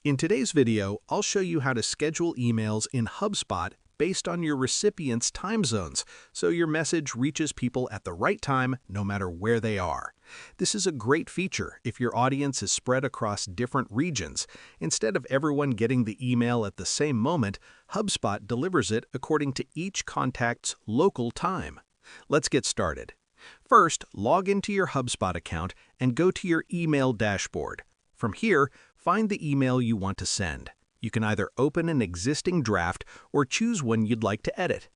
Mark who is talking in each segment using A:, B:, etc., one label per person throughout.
A: In today's video, I'll show you how to schedule emails in HubSpot based on your recipients' time zones, so your message reaches people at the right time no matter where they are. This is a great feature if your audience is spread across different regions. Instead of everyone getting the email at the same moment, HubSpot delivers it according to each contact's local time. Let's get started. First, log into your HubSpot account and go to your email dashboard. From here, find the email you want to send. You can either open an existing draft or choose one you'd like to edit.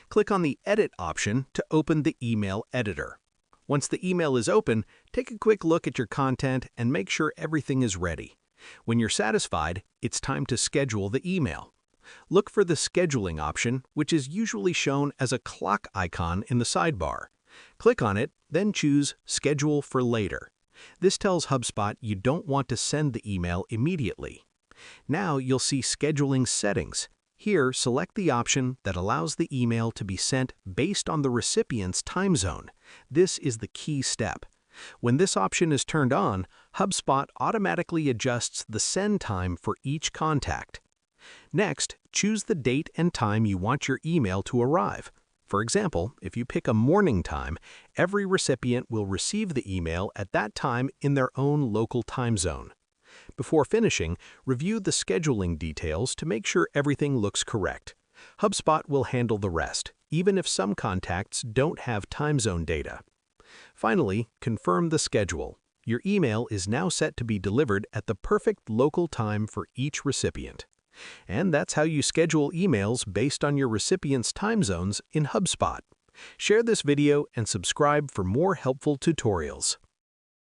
A: Click on the Edit option to open the email editor. Once the email is open, take a quick look at your content and make sure everything is ready. When you're satisfied, it's time to schedule the email. Look for the Scheduling option, which is usually shown as a clock icon in the sidebar. Click on it, then choose Schedule for Later. This tells HubSpot you don't want to send the email immediately. Now you'll see Scheduling Settings. Here, select the option that allows the email to be sent based on the recipient's time zone. This is the key step. When this option is turned on, HubSpot automatically adjusts the send time for each contact. Next, choose the date and time you want your email to arrive. For example, if you pick a morning time, every recipient will receive the email at that time in their own local time zone. Before finishing, review the scheduling details to make sure everything looks correct. HubSpot will handle the rest, even if some contacts don't have time zone data. Finally, confirm the schedule. Your email is now set to be delivered at the perfect local time for each recipient. And that's how you schedule emails based on your recipients' time zones in HubSpot. Share this video and subscribe for more helpful tutorials.